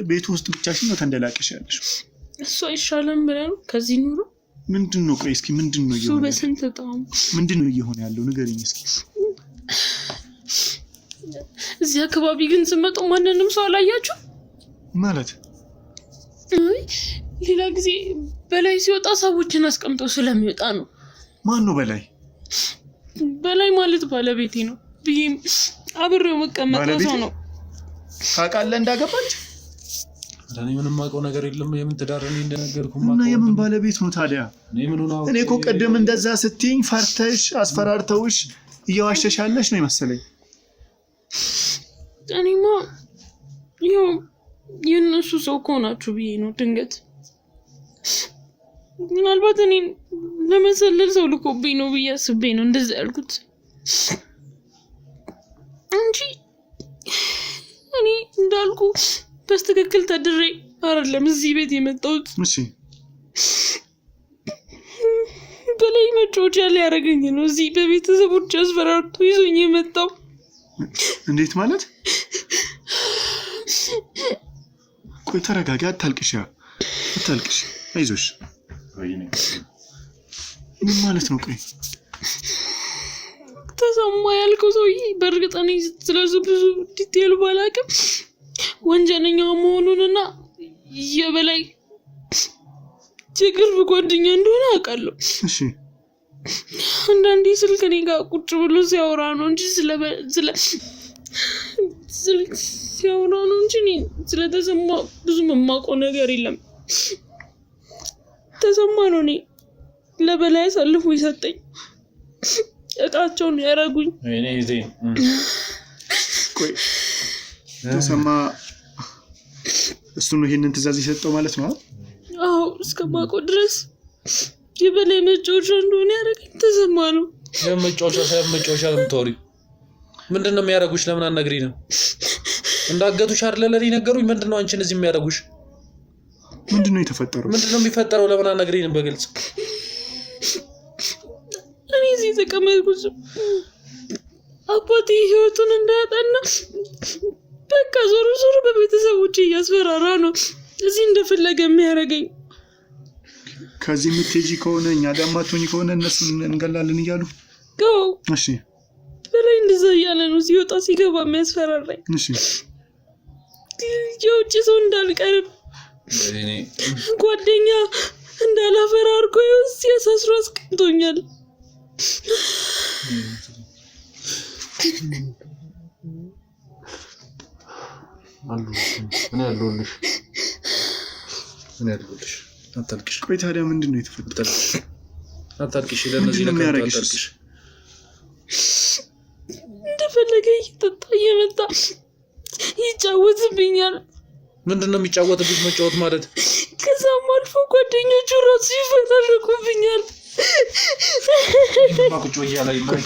ቤት ውስጥ ብቻሽን ነው ተንደላቀሽ ያለሽ። እሱ አይሻለም ብለን ከዚህ ኑሮ ምንድነው? ቆይ እስኪ ምንድነው እሱ በስንት ጣም ምንድነው እየሆነ ያለው ንገረኝ እስኪ። እዚህ አካባቢ ግን ስመጡ ማንንም ሰው አላያችሁ ማለት? ሌላ ጊዜ በላይ ሲወጣ ሰዎችን አስቀምጠው ስለሚወጣ ነው። ማን ነው በላይ? በላይ ማለት ባለቤቴ ነው ብዬ አብሬው መቀመጥ ነው። ታውቃለህ እንዳገባች? እኔ ምንም ማውቀው ነገር የለም። የምን ትዳር እኔ እንደነገርኩህ እና የምን ባለቤት ነው ታዲያ? እኔ እኮ ቀደም እንደዛ ስትይኝ ፈርተሽ አስፈራርተውሽ እየዋሸሻለሽ ነው መሰለኝ። እኔማ ያው የእነሱ ሰው እኮ ናችሁ ብዬ ነው ድንገት ምናልባት እኔ ለመሰለል ሰው ልኮብኝ ነው ብዬ አስቤ ነው እንደዛ ያልኩት እንጂ እኔ እንዳልኩ በስትክክል ተድሬ አይደለም እዚህ ቤት የመጣሁት። እሺ በላይ መጮቻ ላይ ያደረገኝ ነው እዚህ በቤተሰቦች አስፈራርቶ ይዞኝ የመጣው። እንዴት ማለት? ቆይ ተረጋጋ፣ አታልቅሽ፣ አይዞሽ። ምን ማለት ነው? ቆይ ተሰማ ያልከው ሰውዬ በእርግጥ እኔ ስለሱ ብዙ ዲቴል ባላውቅም ወንጀለኛው መሆኑንና የበላይ የቅርብ ጓደኛ እንደሆነ አውቃለሁ። እሺ አንዳንዴ ስልክ እኔ ጋር ቁጭ ብሎ ሲያወራ ነው እንጂ ስልክ ሲያወራ ነው እንጂ እኔ ስለተሰማ ብዙ የማውቀው ነገር የለም። ተሰማ ነው እኔ ለበላይ አሳልፎ ይሰጠኝ እቃቸውን ያረጉኝ። እኔ እዚህ ቆይ ተሰማ እሱ ነው ይሄንን ትዕዛዝ የሰጠው ማለት ነው? አዎ እስከማውቀው ድረስ የበላይ መጫወቻ እንደሆነ ያደረገኝ ተሰማ ነው። መጫወቻ ለምታወሪ ምንድነው የሚያደርጉሽ? ለምን አትነግሪንም? እንዳገቱሽ አይደለ ለኔ ነገሩኝ። ምንድነው አንቺን እዚህ የሚያደርጉሽ? ምንድነው የተፈጠረው? ምንድነው የሚፈጠረው? ለምን አትነግሪንም በግልጽ? እኔ እዚህ ተቀመጥኩት አባቴ ህይወቱን እንዳያጣና በቃ ዞሮ በቤተሰቦቼ እያስፈራራ ነው እዚህ እንደፈለገ የሚያደርገኝ። ከዚህ የምትሄጂ ከሆነ እኛ ዳማቶኝ ከሆነ እነሱን እንገላለን እያሉ። እሺ በላይ እንደዛ እያለ ነው ሲወጣ ሲገባ የሚያስፈራራኝ። እሺ የውጭ ሰው እንዳልቀርብ ጓደኛ እንዳላፈራ አድርጎ ሲያሳስሮ አስቀምጦኛል። እኔ ያለሁልሽ አታልቅሽ። ቆይ ታዲያ ምንድነው የተፈጠረው? አታልቅሽ። ለነዚህ ነገር አታልቅሽ። እንደፈለገ እየጠጣ እየመጣ ይጫወትብኛል። ምንድነው የሚጫወትብሽ? መጫወት ማለት ከዛም አልፎ ጓደኞቹ ራሱ ይፈታረቁብኛል። ማቁጭ ወያላ ይመር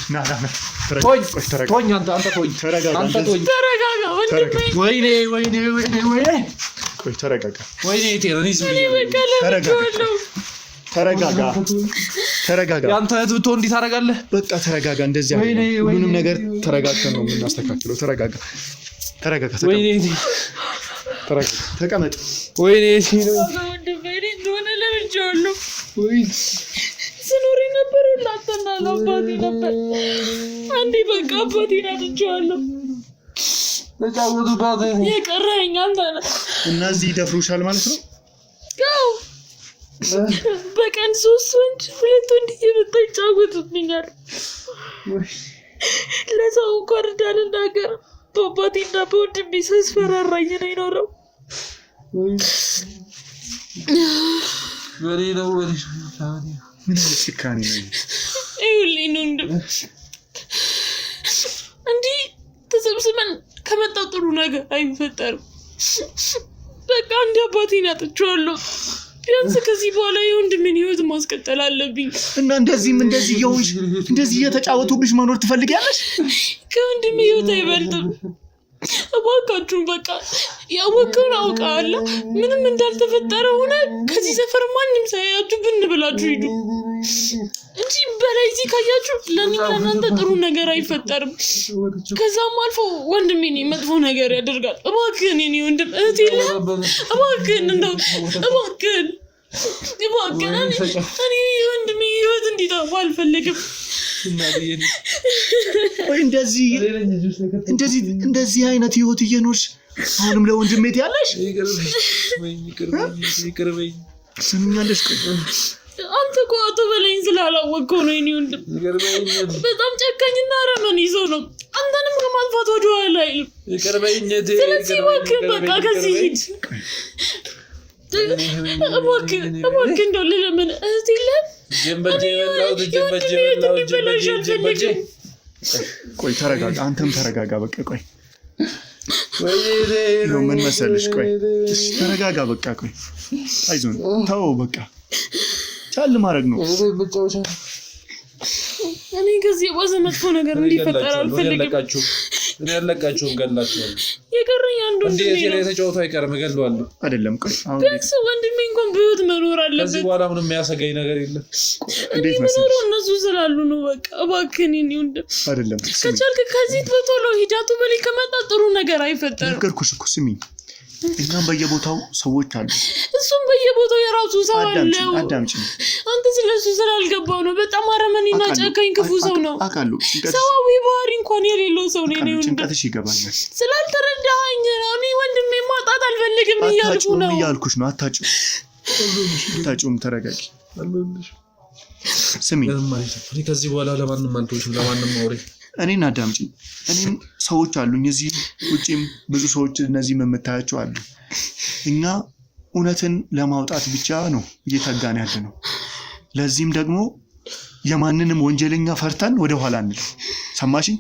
ተረጋጋ። ያንተ እህት እንዴት ታረጋለህ? በቃ ተረጋጋ። እንደዚህ አይደለም። ሁሉንም ነገር ተረጋግተን ነው የምናስተካክለው። ተረጋጋ። ወይኔ ተቀመጥ። ወይኔ ስኖሪ ነበር ላተና ለአባቴ ነበር። አንዴ በቃ አባቴን አጥቼዋለሁ። ተጫወቱባት። የቀረኸኝ አንተ ነህ። እና እዚህ ይደፍሩሻል ማለት ነው? ያው በቀን 3 ወንድ 2 ወንድ እየመጣ ይጫወቱብኛል። ለሰው እንኳን እንዳልናገር በአባቴና በወንድሜ ሲያስፈራራኝ ነው የኖረው። ምን ጭካኔ ነው? ይኸውልህ ነው እንዲህ ተሰብስበን ከመጣ ጥሩ ነገር አይፈጠርም። በቃ አንድ አባቴን አጥቼዋለሁ። ቢያንስ ከዚህ በኋላ የወንድሜን ህይወት ማስቀጠል አለብኝ። እና እንደዚህ እየሆንሽ እንደዚህ እየተጫወቱብሽ መኖር ትፈልጊያለሽ? ከወንድሜ ህይወት አይበልጥም። እባካችሁን በቃ ያወቅውን አውቃለሁ። ምንም እንዳልተፈጠረ ሆነ ከዚህ ሰፈር ማንም ሳያያችሁ ብንብላችሁ ሂዱ እንጂ በላይ እዚህ ካያችሁ ለእናንተ ጥሩ ነገር አይፈጠርም። ከዛም አልፎ ወንድሜን መጥፎ ነገር ያደርጋል። እባክህን የኔ ወንድም እህት የለም፣ እባክህን እንደው እባክህን እኔ ወንድሜ ህይወት እንዲጠፋ አልፈልግም። ወይ እንደዚህ አይነት ህይወት እየኖርሽ አሁንም ለወንድሜ ያለሽ ይቅርበኝ። ስምኛለሽ? አንተ እኮ አቶ በለኝ ስላላወቅኩ ነው እኔ ወንድም በጣም ጨካኝና አረመኔ ሰው ነው አንተንም ከማጥፋት ወደ ኋላ አይልም ይቀርበኝት ስለዚህ በቃ ከዚህ ሂድ እባክህ እንደው ለምን እዚህ ጀምበጀ ቆይ ተረጋጋ አንተም ተረጋጋ በቃ ቆይ ነው ምን መሰለሽ ቆይ ተረጋጋ በቃ ቆይ አይዞን ተው በቃ ቻል ማድረግ ነው እኔ ከዚህ የባሰ መጥፎ ነገር እንዲፈጠር አልፈልግም እኔ ያለቃችሁ ገላችሁ የቀረኝ አንዱ እንዴ እዚህ ተጫውቶ አይቀርም ገለዋለሁ አይደለም ቆይ አሁን ቢያንስ ወንድሜ እንኳን በህይወት መኖር አለበት ከዚህ በኋላ ምንም የሚያሰጋኝ ነገር የለም እንዴት መሰለሽ እነሱ ስላሉ ነው በቃ እባክህን እኔ ወንድም አይደለም ከቻልክ ከዚህ በቶሎ ሂዳቱ በላይ ከመጣ ጥሩ ነገር አይፈጠርም ነገርኩሽ እኮ ስሚኝ እኛም በየቦታው ሰዎች አሉ እሱም በየቦታው የራሱ ሰው አለው አዳምጪ አንተ ስለሱ ስላልገባው ነው በጣም አረመኔና ጨካኝ ክፉ ሰው ነው አቃሉ ሰዋዊ ባህሪ እንኳን የሌለው ሰው ነው እኔ ጭንቀትሽ ይገባኛል ስላልተረዳኸኝ ነው እኔ ወንድሜ ማጣት አልፈልግም እያልኩሽ ነው አታጭውም ተረጋጊ ስሚ እኔ ከዚህ በኋላ ለማንም አልተውሽም ለማንም አውሬ እኔን አዳምጪ እኔም ሰዎች አሉኝ እዚህ ውጪም ብዙ ሰዎች እነዚህ መምታያቸው አሉ እኛ እውነትን ለማውጣት ብቻ ነው እየተጋን ያለ ነው ለዚህም ደግሞ የማንንም ወንጀለኛ ፈርተን ወደ ኋላ አንል ሰማሽኝ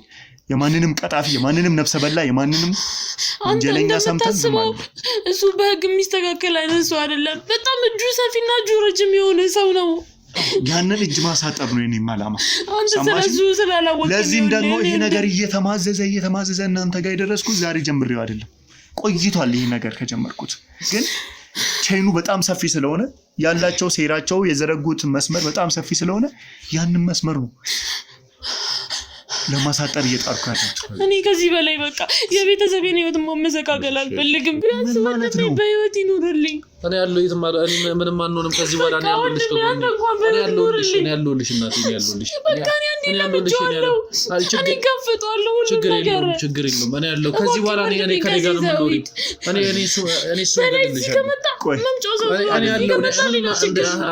የማንንም ቀጣፊ የማንንም ነፍሰ በላ የማንንም ወንጀለኛ ሰምተን እሱ በህግ የሚስተካከል አይነት ሰው አይደለም በጣም እጁ ሰፊና እጁ ረጅም የሆነ ሰው ነው ያንን እጅ ማሳጠብ ነው የኔ ማላማ ስለሱ ስላላወቀ ለዚህም ደግሞ ይሄ ነገር እየተማዘዘ እናንተ ጋር ይደረስኩት ዛሬ ጀምሬው አይደለም ቆይቷል ይሄ ነገር ከጀመርኩት ግን ቼኑ በጣም ሰፊ ስለሆነ ያላቸው ሴራቸው የዘረጉት መስመር በጣም ሰፊ ስለሆነ ያንን መስመር ነው ለማሳጠር እየጣርኩ ያለሁት እኔ ከዚህ በላይ በቃ የቤተሰቤን ህይወት ማመሰቃቀል አልፈልግም ቢያንስ ወንድሜ በህይወት ይኖርልኝ እኔ ያለው የት ምንም አንሆንም ከዚህ በኋላ ነው ያለልሽ እኔ ያለሁልሽ እናቴ ያለሁልሽ በቃ እኔ ለምጄዋለሁ እኔ ከፍቷለሁ ችግር የለውም እኔ ያለው ከዚህ በኋላ እኔ ከኔ ጋር ነው የምኖረው እኔ እሱ ገለልሽ ቆይ እኔ ያለው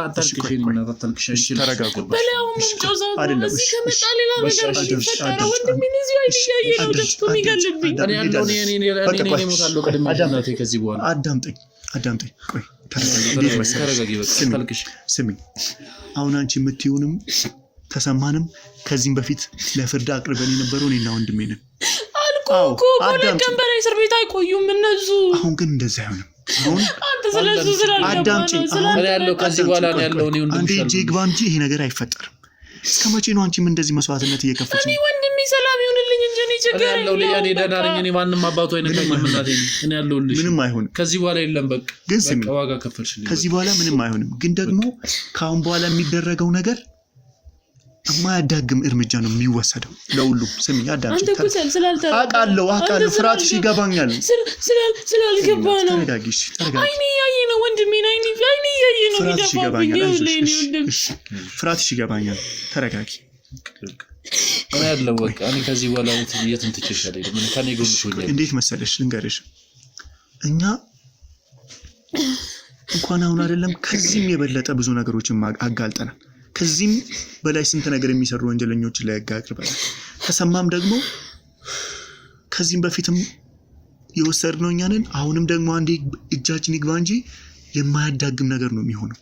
አታልቅሽ እና አታልቅሽ ተረጋጉ በላው ምንጮ ዘው እዚህ ከመጣ ሌላ ነገር ይፈጠራል ወንድሜ እዚህ አይያየ ነው ደስቶ የሚገልብኝ እኔ ያለው እኔ ሞታለሁ ቀድሜ እናቴ ከዚህ በኋላ አዳምጠኝ ቆይ ተረጋጊ በቃ ስሚ አሁን አንቺ የምትዩንም ተሰማንም ከዚህም በፊት ለፍርድ አቅርበን የነበረው እኔና ወንድሜ ነን አልኩ ኮለቀን በላይ እስር ቤት አይቆዩም እነሱ አሁን ግን እንደዛ አይሆንም አሁን አንተ ስለሱ ስላልገባኝ እኔ ያለው ከዚህ በኋላ ነው ያለው እኔ ወንድምሽ አንዴ ጄግባ እንጂ ይሄ ነገር አይፈጠርም እስከመቼ ነው አንቺም እንደዚህ መስዋዕትነት እየከፈች እኔ ወንድሜ ሰላም ይሁንልኝ እንጂ እኔ ችግር ያለው ለያኔ ደናርኝ እኔ ማንንም አባቱ አይነካኝም እናቴ እኔ ያለውልሽ ምንም አይሆንም ከዚህ በኋላ የለም በቃ ግን ስሚ ዋጋ ከፈልሽልኝ ከዚህ በኋላ ምንም አይሆንም ግን ደግሞ ካሁን በኋላ የሚደረገው ነገር የማያዳግም እርምጃ ነው የሚወሰደው ለሁሉም ስሚ አዳምጪ አንተ እኮ አቃለው ፍራትሽ ይገባኛል ስላልገባ ነው ተረጋጊ አይኔ ያየ ነው ወንድሜ አይኔ ያየ ነው ይደፋብኝ ፍራትሽ ይገባኛል ተረጋጊ እኔ ያለው በቃ እኔ ከዚህ በኋላ የትም ትችሻለሽ ምን ከኔ ጎን ሆኛል እንዴት መሰለሽ ልንገርሽ እኛ እንኳን አሁን አይደለም ከዚህም የበለጠ ብዙ ነገሮችን አጋልጠናል ከዚህም በላይ ስንት ነገር የሚሰሩ ወንጀለኞችን ላይ ያጋቅርበናል ተሰማም ደግሞ ከዚህም በፊትም የወሰድነው እኛ ነን አሁንም ደግሞ አንዴ እጃችን ይግባ እንጂ የማያዳግም ነገር ነው የሚሆነው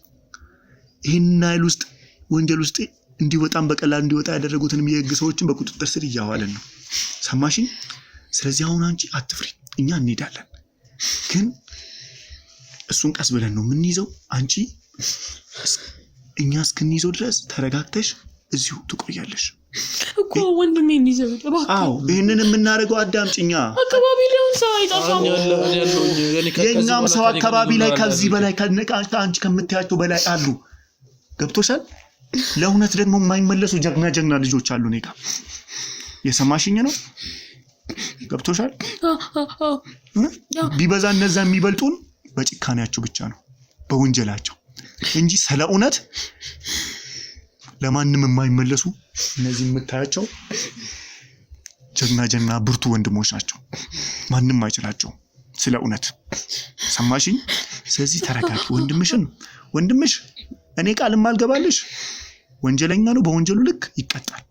ይሄን ናይል ውስጥ ወንጀል ውስጥ እንዲወጣም በቀላል እንዲወጣ ያደረጉትንም የህግ ሰዎችን በቁጥጥር ስር እያዋለን ነው ሰማሽኝ ስለዚህ አሁን አንቺ አትፍሪ እኛ እንሄዳለን ግን እሱን ቀስ ብለን ነው የምንይዘው አንቺ እኛ እስክንይዘው ድረስ ተረጋግተሽ እዚሁ ትቆያለሽ እኮ ወንድሜ እንይዘው አዎ ይሄንን የምናደርገው አዳምጪኛ አካባቢ ላይ ሰው አይጣፋም የኛም ሰው አካባቢ ላይ ከዚህ በላይ አንቺ ከምትያቸው በላይ አሉ ገብቶሻል ለእውነት ደግሞ የማይመለሱ ጀግና ልጆች አሉ እኔ ጋር የሰማሽኝ ነው ገብቶሻል ቢበዛ እነዛ የሚበልጡን በጭካኔያቸው ብቻ ነው በወንጀላቸው እንጂ ስለ እውነት ለማንም የማይመለሱ እነዚህ የምታያቸው ጀግና ብርቱ ወንድሞች ናቸው ማንንም አይችላቸው ስለ እውነት ሰማሽኝ ስለዚህ ተረጋጊ ወንድምሽ እኔ ቃል ማልገባልሽ ወንጀለኛ ነው፣ በወንጀሉ ልክ ይቀጣል።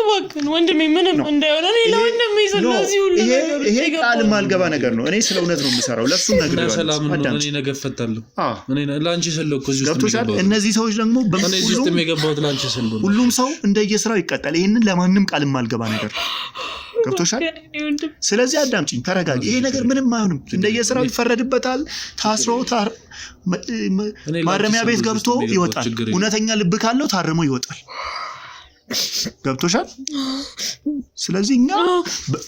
እባክህን ወንድሜ ምንም እንዳይሆነ እኔ ለወንድሜ ስለዚህ ሁሉ ነገር ይሄ ቃል ማልገባ ነገር ነው። እኔ ስለ እውነት ነው የምሰራው። ለሱ ነገር ነው ሰላም ነው። እኔ ነገ ፈታለሁ። እኔ ላንቺ ስለኩ እዚህ ውስጥ ገብቶሻል። እነዚህ ሰዎች ደግሞ በእነዚህ ውስጥ የሚገባው ላንቺ ስለኩ ሁሉም ሰው እንደየስራው ይቀጣል። ይሄንን ለማንም ቃል ማልገባ ነገር ገብቶሻል። ስለዚህ አዳምጪኝ፣ ተረጋጊ። ይሄ ነገር ምንም አይሆንም። እንደየስራው ይፈረድበታል። ታስሮ ማረሚያ ቤት ገብቶ ይወጣል። እውነተኛ ልብ ካለው ታርሞ ይወጣል። ገብቶሻል። ስለዚህ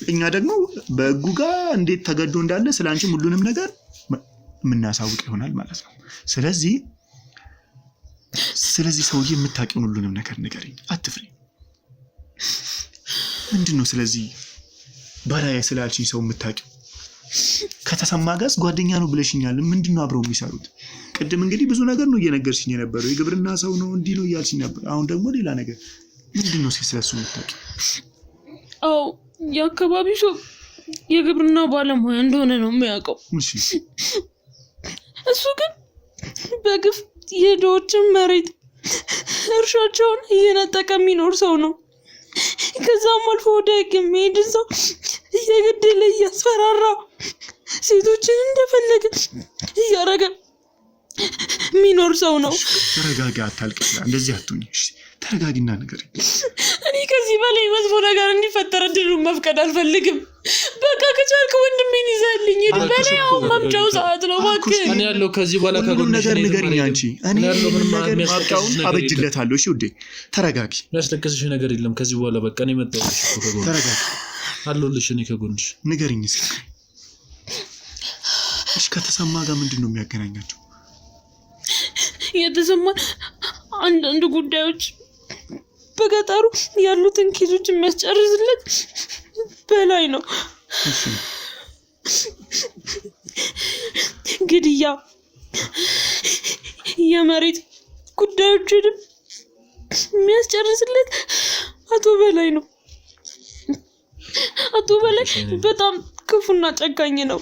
እኛ ደግሞ በህጉ ጋር እንዴት ተገዶ እንዳለ ስላንቺም ሁሉንም ነገር የምናሳውቅ ይሆናል ማለት ነው። ስለዚህ ሰውዬ የምታውቂውን ሁሉንም ነገር ንገሪኝ፣ አትፍሪ። ምንድነው ስለዚህ ባሪያ ስላልሽኝ ሰው የምታውቂው? ከተሰማ ጋር ጓደኛ ነው ብለሽኛል። ምንድነው አብረው የሚሰሩት? ቅድም እንግዲህ ብዙ ነገር ነው እየነገርሽኝ የነበረው። የግብርና ሰው ነው እንዲህ ነው እያልሽኝ ነበር። አሁን ደግሞ ሌላ ነገር ምንድነው ስለሱ የምታውቂው? አዎ የአካባቢው ሰው የግብርና ባለሙያ እንደሆነ ነው የሚያውቀው። እሱ ግን በግፍ የድሆችን መሬት እርሻቸውን እየነጠቀ የሚኖር ሰው ነው። ከዛም አልፎ ወደ ህግ የሚሄድን ሰው እየገደለ እያስፈራራ ሴቶችን እንደፈለገ እያረገ የሚኖር ሰው ነው። ተረጋጋ፣ አታልቅሽ፣ እንደዚህ አትሁኝ። ተረጋጊና ንገሪኝ። እኔ ከዚህ በላይ መጥፎ ነገር እንዲፈጠር እድሉን መፍቀድ አልፈልግም። በቃ ከቻልክ ወንድሜን ይዘህልኝ ሂድ። በላይ አሁን መምጫው ሰዓት ነው። እባክህ እኔ ያለው ከዚህ በኋላ ከጎንሽ ነገር ንገሪኝ። አንቺ እኔ ያለው ምንም ነገር ማብቃውን አበጅለታለሁ። እሺ ውዴ ተረጋጊ። የሚያስለቅስሽ ነገር የለም ከዚህ በኋላ። በቃ እኔ መጣሁልሽ እኮ ከጎንሽ። ተረጋጊ አለሁልሽ እኔ ከጎንሽ። ንገሪኝ እስኪ። እሺ ከተሰማ ጋር ምንድነው የሚያገናኛቸው? የተሰማን አንዳንድ ጉዳዮች በገጠሩ ያሉትን ኬዞች የሚያስጨርስለት በላይ ነው። ግድያ፣ የመሬት ጉዳዮችንም የሚያስጨርስለት አቶ በላይ ነው። አቶ በላይ በጣም ክፉና ጨካኝ ነው።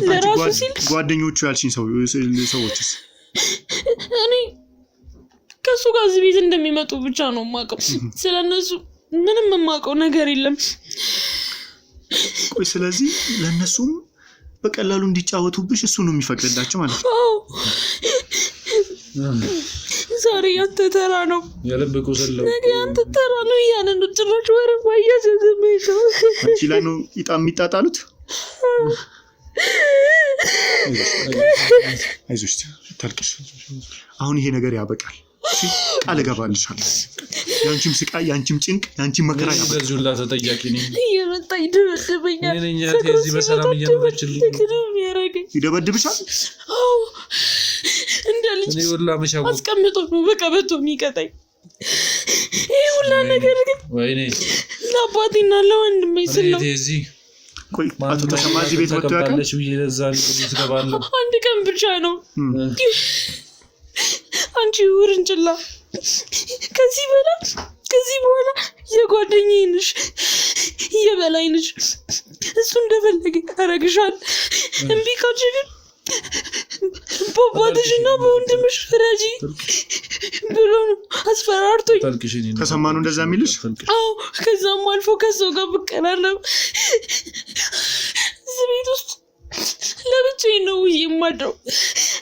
ለራሱ ሲል ጓደኞቹ ያልሽኝ ሰዎችስ? እኔ ከሱ ጋር እዚህ ቤት እንደሚመጡ ብቻ ነው የማውቀው። ስለነሱ ምንም የማውቀው ነገር የለም። ቆይ ስለዚህ ለነሱም በቀላሉ እንዲጫወቱብሽ እሱ ነው የሚፈቅድላቸው ማለት ነው? ዛሬ ያንተ ተራ ነው፣ ያለበቁ ሰለው ነገ ያንተ ተራ ነው እያለ ነው ጭራሽ ወረፋ እያዘዘመኝ ነው። አንቺ ላይ ነው የሚጣጣሉት? አይዞሽ ታልቅሽ። አሁን ይሄ ነገር ያበቃል። እሺ ቃል እገባልሻለሁ። ያንቺም ስቃይ፣ ያንቺም ጭንቅ፣ ያንቺም መከራ ያበቃል። ገዙላ ተጠያቂ ነኝ። እየመጣ ይደበድበኛል። እኔ ነኝ እዚህ በሰላም እየኖረችልኝ ይደበድብሻል? አዎ እንደ ልጅ እኔ ወላ መሻው አስቀምጦ ነው በቀበቶ የሚቀጣኝ። ይሄ ሁላ ነገር ግን ወይኔ ለአባቴና ለወንድሜ ስል ነው። እዚህ ቆይ አቶ ተሰማ እዚህ ቤት መጥቶ ያውቃል? አንድ ቀን ብቻ ነው። አንቺ ውርንጭላ ከዚህ በኋላ የጓደኛዬ ነሽ፣ የበላይ ነሽ። እሱ እንደፈለገ ያረግሻል። እምቢ ካልሽ ግን በአባትሽና በወንድምሽ ፍረጂ ብሎ አስፈራርቶኝ። ተሰማ ነው እንደዛ የሚልሽ? አዎ ከዛም አልፎ ከሰው ጋር ብቀራረብ እዚህ ቤት ውስጥ ለብቻዬ ነው የማድረው።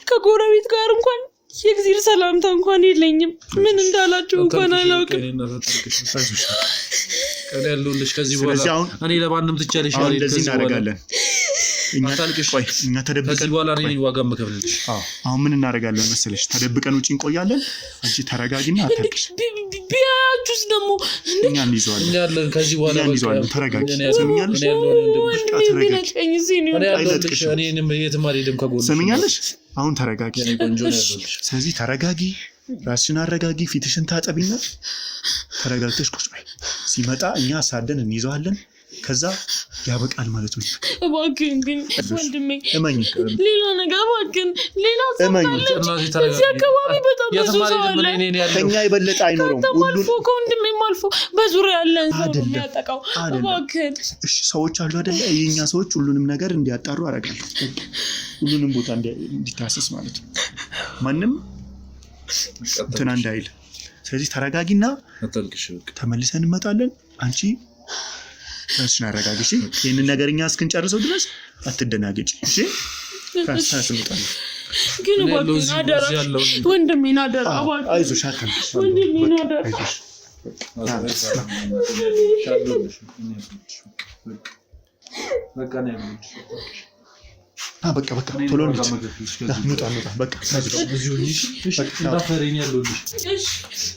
ከጎረቤት ጋር እንኳን የእግዚአብሔር ሰላምታ እንኳን የለኝም። ምን እንዳላቸው እንኳን አላውቅም። ቀን ያለውልሽ ከዚህ በኋላ እኔ ለማንም ትቻለሽ። እንደዚህ እናደርጋለን። እኛ ተደብቀን ከዚህ በኋላ እኔ ዋጋ መከፍልልሽ። አሁን ምን እናደርጋለን መሰለሽ? ተደብቀን ውጪ እንቆያለን። አንቺ ተረጋጊና አታልቅሽ። ቢያጁስ ደግሞ እኛ እንይዘዋለን። እኛ ያለን ከዚህ በኋላ እንይዘዋለን። ተረጋጊ። ሰምኛለሽ? ሰምኛለሽ? አሁን ተረጋጊ። ስለዚህ ተረጋጊ፣ ራስሽን አረጋጊ፣ ፊትሽን ታጠቢና ተረጋግተሽ ቁጭ በይ። ሲመጣ እኛ አሳደን እንይዘዋለን። ከዛ ያበቃል ማለት ነው። እባክህን ግን ወንድሜ እመኝ፣ ሌላ ነገር እባክህን፣ ሌላ ሰው እዚህ አካባቢ በጣም ብዙ ሰው አለ። ከኛ የበለጠ አይኖርም። ሁሉም ከወንድሜም አልፎ በዙሪያ ያለን ሰው የሚያጠቃው። እባክህን እሺ፣ ሰዎች አሉ አይደለ? የኛ ሰዎች ሁሉንም ነገር እንዲያጣሩ አደርጋለሁ። ሁሉንም ቦታ እንዲታሰስ ማለት ነው። ማንም እንትና እንዳይል። ስለዚህ ተረጋጊና አታልቅሽ። በቃ ተመልሰን እንመጣለን። አንቺ ራስሽን አረጋግጪ። ይሄንን ነገር እኛ እስክንጨርሰው ድረስ አትደናገጪ። እሺ ካንሳስ እንመጣለን። ግን እባክህን አደራ ወንድሜን አደራ እባክህ። አይዞሽ አታልቅሽ ወንድሜን አደራ። አይዞሽ በቃ ነው ያሉት። በቃ ቶሎ እንውጣ። በቃ አይዞሽ። እዚሁ እንዳፈረኝ ያለውልሽ። እሺ